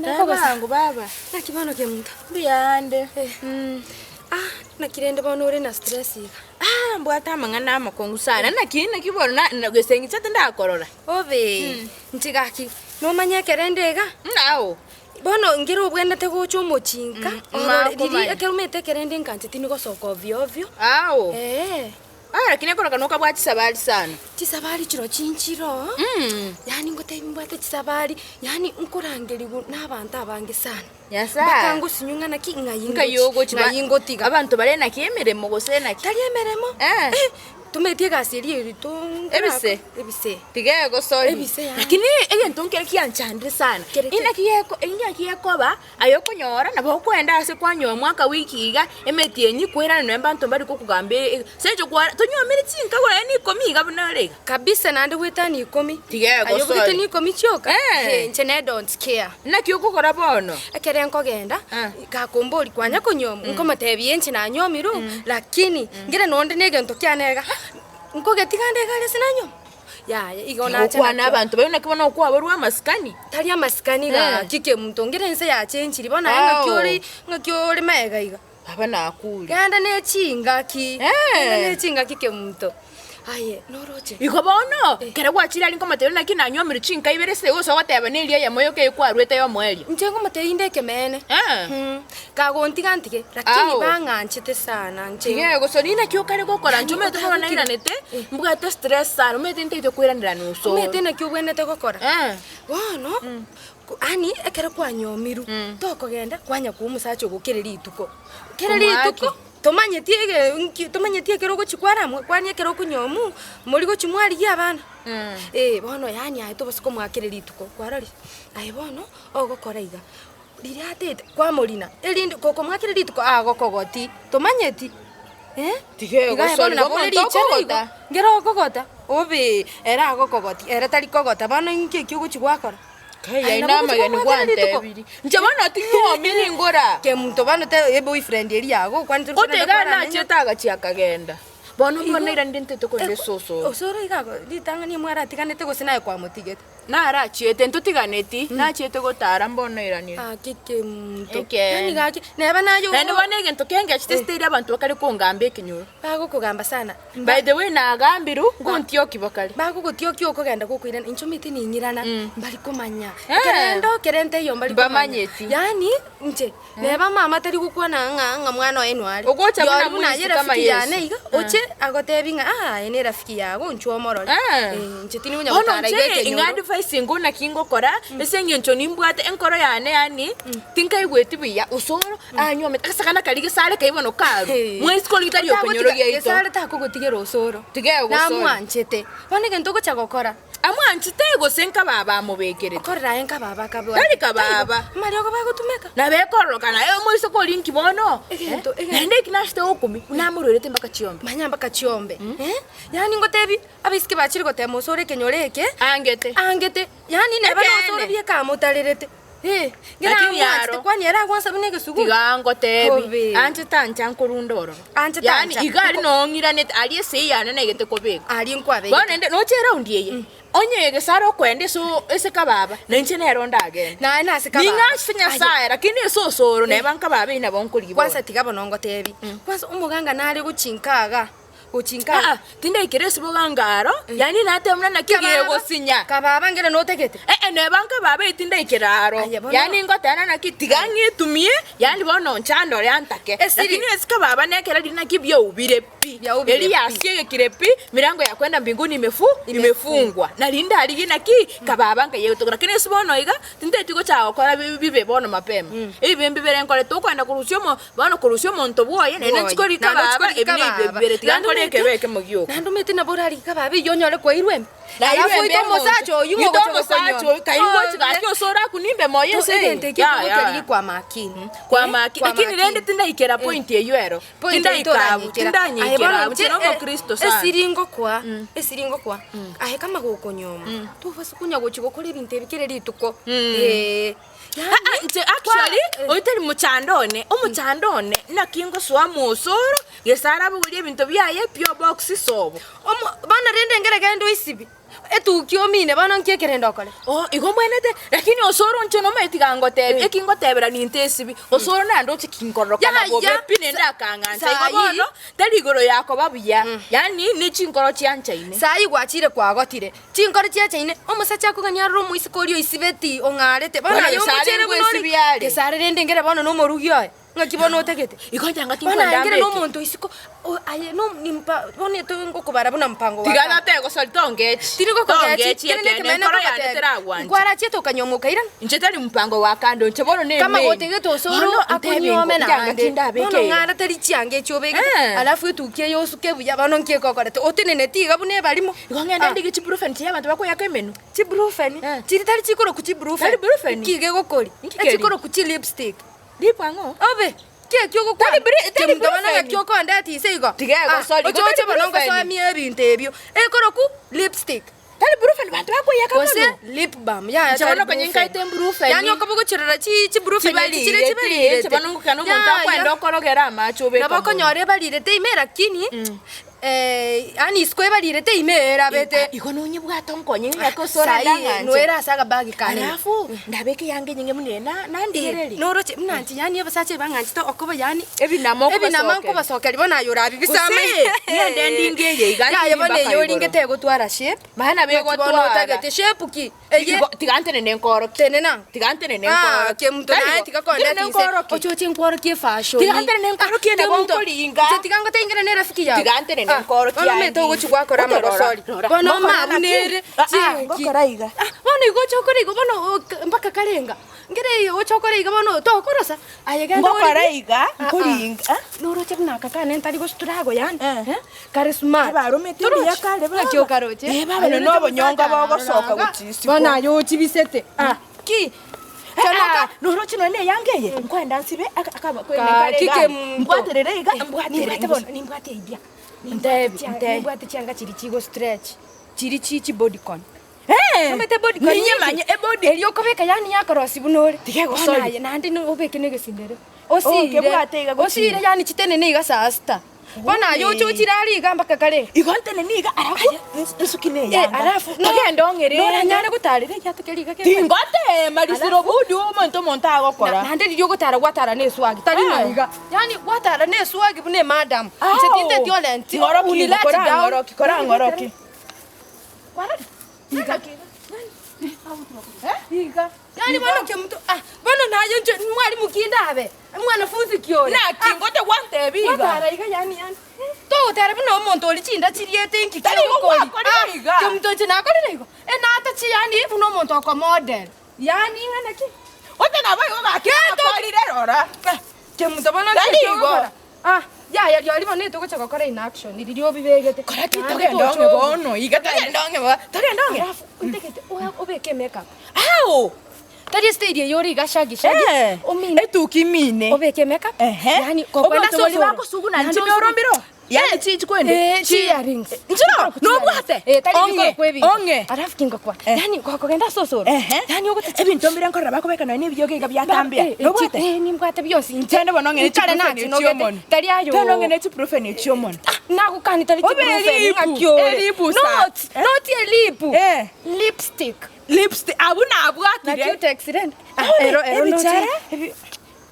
Bangu baba. Nakibono kemuntu. Biyande. Nakirende bono ore na stress iga. Mbwata amang'ana amakongu sana. Nakibona nagesengi chate ndakorora. Obe. Ntigaki. No manya kerende iga. Nao. Bono ngiro bwendete gocho mochinka. Riri akerumete kerende nkanje tini gosoko ovyo ovyo. Ao. Lakini akona kanoka bwa chisabali sana. Chisabali chiro chinchiro. Yani ngote mbwate chisabali. Yani nkurangeri n'abantu abange sana. Yasa. Bakangu sinyunga na ngayingo tiga. Abantu bare na kiemeremo gose na Tari emeremo? Tumetie gasiri iritu. Ebise. Tige go sorry. Ebise. Lakini egento nkere kianchandre sana. Ina kiyeko ba ayoko nyora na boko enda ase kwanyo mwaka wiki iga emetie nyi kwera no embantu bari kukugambe sejo kwa tonyomere chinka kwa ni komi ga bunarega. Kabisa nande wetani ikomi. Tige go sorry. Ayo ni komi choka. Nchene don't care. Na kiyoko kora bono. Ekere nkogenda gakombori kwanya konyomu nkomatebye enchi na nyomiru lakini ngire nonde negento kyanega nkogetigande gale sinanyo igona acha kwa nabantu bayona kibona kwa barwa maskani tali amaskani ga kike muntu ngire nse ya chenchiri bona ngakyori maega iga abana akuli ganda ne chinga ki ne chinga kike muntu aye noroche iko bono kere gwachira linko matero na kinanyo mirichinka iberese goso wateba ne ilia ya moyo ke kwa rwete yo moyo njengo matende kemene kagontigantike lakini banganchite sana njengo yego so nina kyo kare gokora njume to bona iranete mbugate stress sana umete ntete kwiranira nuso umete na kyo bwenete gokora wono ani ekere kwa nyomiru tokogenda kwanya ku musacho gukirira ituko Tomanyetie kero gochikwara kwani kero kunyomu muri gochimwari gyabana bono yani aito basiko mwakirira ituko kwarari bono ogokora iga riri atete kwa morina erinde koko mwakirira ituko agokogoti tomanyeti tige gosori gokogota ngero gokogota obe era agokogoti era tari kogota bono nke kyo gochigwakora Kaya inama yani gwante biri. Njabana tinyo mini ngora. Ke muntu bano te boyfriend eri yago kwani Otega na chetaga chiakagenda. Bono mbona irandente to konde soso. Osoro igago litanga ni mwara tikanete gosinaye kwa mutigete. Na ara chiete ntutiganeti na chiete gotara mbona iranire. Kike muntu. Yani gaki neba nayo. Nende banege ntokenge achitesteri abantu bakari kongambe kinyuro. Bago kugamba sana. By the way na agambiru ngontio kibakari. Bago gotio kyo kogenda gokwira inchomiti ni nyirana mbali komanya. Kerente yo mbali bamanyeti. Yani nje neba mama tari gukwana nga mwana enwari. Ogocha bana mwisi kama Yesu. Iga oche agotebinga ene rafiki yago nchomorora. Nje tini unya gutara igeke singo na kingo kora esenyo nchoni mbwate enkoro yane yani tinka igweti biya usoro anyome akasakana kalige sale kaibono karu mwezi ko litari okonyoro gye ito sale ta kugotigero usoro tigego na mwanchete bone gento go chagokora amwanchite go senka baba mubekere korra enka baba kabwa kali kababa mario go bagotumeka na bekoroka na yo mwezi ko linki bono nende kinashite okumi unamurorete mbaka chiombe manya mbaka chiombe yani ngotebi abiske bachiri gotemo usore kenyoreke angete yani neba no soro bieka mutarerete lakini yaro kwani era kwanza binege sugu tigango tebi anje tancha nkurundoro yani igari no ngiranete ali ese yana negete kobeka ali nkwabe bona no chera undiye onyege saro kwende so ese kababa nenche nero ndage na ase kababa ningashinya saira lakini so soro neba nkababa ina bonkuri kwanza tigabo nongo tebi kwanza umuganga nari guchinkaga tinde ikiresi bogangaro yani natemna nakigiye gosinya kababa ngere notegete neba nkababa itinde ikiraro yani ngotana nakitigangi tumie yani bono nchando yantake lakini esikababa nekera dina kibyo ubire pi eli yasie kirepi mirango ya kwenda mbinguni imefungwa na linda aligina ki kababa ngaye to lakini esibono iga tinde tiko chao kora bibe bono mapema ibembe bere nkole to kwenda kurusyomo ntoboye nene chikori kababa ebine bibere tigango kebeke mugyo nando mete na borari kababe yonyore kwa irwe alafu itomosacho yugo gochosacho kaingo chigakyo sora kunimbe moyo sente kiko kwa makini lakini rende tinda ikera point yeyo tinda ikabu tinda nyikera mchongo Kristo sana esiringo kwa ahe kama gukonyoma tu basukunya gochigo kuri binte bikere rituko actually oiteri muchandone umuchandone nakingo swa musoro yesara buguri bintu byaye pio box sobo bana rende ngere gendo isibi etukio mine bono nkiekere ndokore. Igo mwenete lakini osoro nchono metiga ngotebi ekingotebera nintesibi osoro nando chikinkororoka nabo bepine ndakanganza igo bono tari igoro yako babuya yani ni chinkoro chianchaine sai gwachire kwagotire chinkoro chiachaine omusacha kuganyarro muisikorio isibeti ongarete bono yo muchere bunori kesare rende ngere bono no morugio ngakibono otegete ikonjanga kinkonda ngere no muntu isiko aye no nimpa bono to ngokubara buna mpango wa tigana tego soltongechi tiriko kogechi nekoro yaneteragwa kwara cheto kanyomoka ira nchetari mpango wa kando nchebono ne kama gotegete osoro akonyome na ande bono ngara tari chiange chobege alafu etukie yosuke buya bono nkiekokorete otenene tiga bune barimo igongenda ndigi chibrufen chiyabantu bako yakemenu chibrufen chiri tari chikoro kuchibrufen kige gokori chikoro kuchi lipstick lipango obe Kia kyoko kwa tari mtabana kyoko andati seigo tigego soli ochoche banongo so mie bintebyo ekoroku lipstick tari brufen bantu bako yakamo lip balm ya chabano kanyinka ite brufen yani okabugo chirara chi brufen chibali chabanongo kanu muntu akwenda okorogera amacho be nabako nyore balire te imera kini ani iskwe balire te imera bete iko nonye bwato nkonye yako sora ndanga noera saga bagi kane alafu ndabeke yange nyinge munena nandireri noroche mnanti yani abasache banganti to okoba yani ebinamoko basokeri bona yora bibisame yende ndingeye igati ya yabone yoringe te gutwara shape mahana be gutwara tagete shape ki tigantene nenkoro tenena tigantene nenkoro ke mtu na tikakonda tise ochoche nkoro ki fashion tigantene nenkoro ki na bonkolinga tikangote ingere ne rafiki ya tigantene nenkoro ki bono meto gochugwa kora magosori bono mabunere ngokoraiga bono igochokora igo bono mpaka karenga ngere ochokora igo bono tokorosa ayega ngokoraiga nkolinga noroche bnaka kane ntari gosturago yani karisma barumete yakale bakyo karoche bano nobo nyonga bagosoka gutisi bona yo chibisete ki Chanaka noroche none yangeye nkwenda nsibe akaba kwene kike mbwaterere iga mbwaterere bono nimbwate idea nimbwate changa chiri chigo stretch chiri chichi bodycon nomete bodycon ninyemanye ebody elio kobeka yani yakorosi bunore tigego soli nandi no obeke negesindere osire yani chitene neiga sasta bona yo chochirari igamba kakare igontene niga arafu nsukine yanga arafu togenda ongere nora nyane gutarire yatukeriga ke tingote marisiro budi umuntu agokora nande ryo gutara gwatara neswagi tari naiga yani gwatara neswagi bune madam chetinte violent ngoroki ngoroki iga yani bono ke mtu bono nayo nje mwalimu kindabe mwanafunzi kiona na kingote wante biga gwatara iga yani to tara bino omuntu olichinda chiriete inki tari ukori ke mtu nje nakorire igo nata chi yani buno omuntu oko model yani ngana ki ote na bayo gaketorire rora ke mtu bono nje ya yali bone to gocha gukora in action ndirio bibegete kora kitogenda onge bono igatagenda onge ba togenda onge utekete obeke makeup ao tari stage yori gashagi omine etukimine obeke makeup yani kokwenda soso wako sugu na nchime orombiro yani chichi kwende chi earrings njiro no bwate onge arafu kingo kwa yani kokogenda soso yani ogote ebintu mbira nkora bakobeka na nibyo gega byatambia no bwate ni mbwate byose intende bono ngene kare na chiomon tari ayo tono ngene chiprofen chiomon nakukani tari chiprofen ngakyore not a lip lipstick abuna abwatire na cute accident ero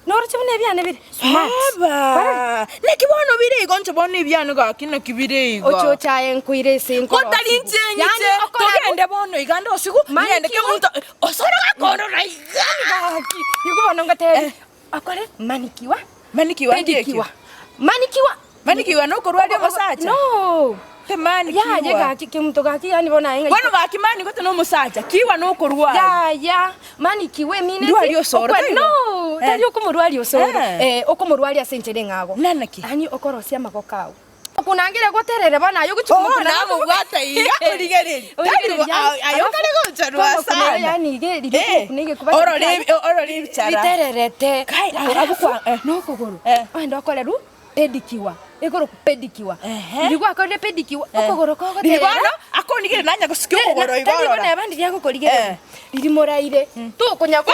noroche bune byane biri aba nekibono biri igo nchobono ibyano gakino kibiri igo ocho chaye nkuire sinko kotali nchenyite togende bono iganda osigu yende ke muntu osoro gakono raiga yuko bono ngate akore manikiwa no korwali musacha no temani kiwa ya gaki kimuntu gaki yani bona inga bono gaki mani gote no musacha kiwa no korwali ya manikiwe mine ndwali osoro no tali okomurwali osoro okomurwali asenjere ngago nanaki ani okorosia magokao kunangire goterere bona yo guchukuma nabo gwata iya kurigereri ayo kare gocarwa sana yani gereri kunige kuba orore bicara bitererete kai abukwa no kogoro ndo koleru pedikiwa egoro pedikiwa ndigwa akore pedikiwa okogoro kogo ndigano akonigire nanya gusikyo kogoro igoro ndibona abandi byako korigere riri moraire to kunya ko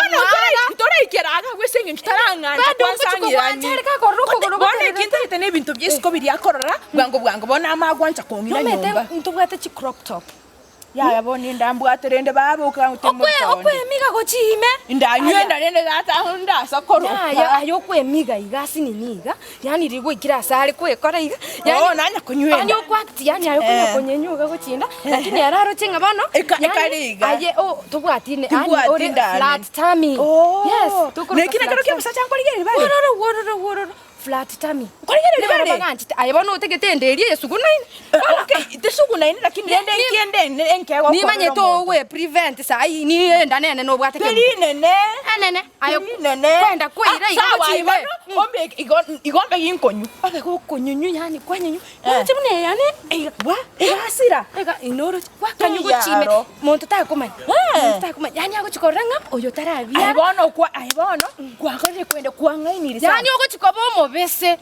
tora ikeraga gwesengi tutaranganya kwansangirani bona ikintu kitene ibintu byisiko biri akorora bwango bona amagwanca kongira nyumba ntubwate chi crop top ya boni ndambwaterende babuka utemutondo okwemiga gochime ndanywe nende gata hunda sokoro ayo kwemiga igasi niniga yani rigwikira asari kwekora iga yani nanya kunywenda yani okwakti yani ayo kunyenyuga gochinda lakini araro chenga bano ekariga aye tubwatine ani flat tummy yes nekina kero kya musacha nkorigere bale wororo flat tummy korigere bale baganchi aye bano tegetenderie yesugunaini okay tesugunaini lakini nende kiende enkewa ni manyeto we prevent sai ni enda nene no bwate keri nene ayo nene kwenda kwira igochime ombe igombe yinkonyu ake ko konyunyu yani kwanyunyu chimune yani wa asira ega inoro wakanyugo chime monto ta komanya yani agochikoranga oyo tarabia aibono kwakore kwenda kwangainire yani ogochikoba omobese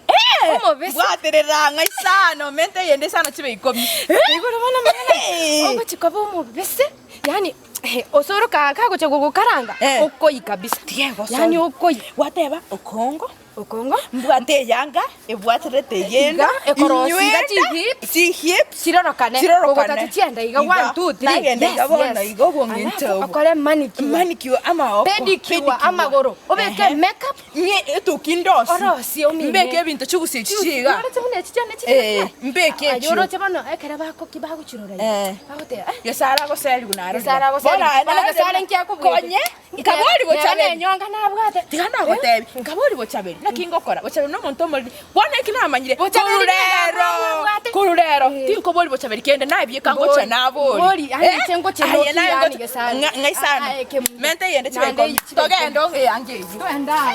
bwaterera ngaisano mente yende sano chibe ikomi igoro bana mana ogochikoba omobese yani osoro kaka gochego karanga okoi kabisa yani okoi wateba okongo mbwate yanga ebwaterete yenda ekorosiga chihip sirorokane ogotatu chienda iga 1 2 3 yes gabona igo bongento akore manicure ama pedicure amagoro obeke makeup nye etukindos orosi omime mbeke bintu chugusichiga mbeke ayoro chabano ekera bako kibago chirora bagote yesara go seri gunaro yesara go seri bana gasara nkia ko konye kabori bochabe nyonga nabwate tigana gotebi kabori bochabe nakingokora bochabe no muntu omuri bona kinamanyire kururero tinko bori bochabe kende nabye kangocha nabori ani chengo cheno yani gasara ngaisana mente yende chibe togendo yange twenda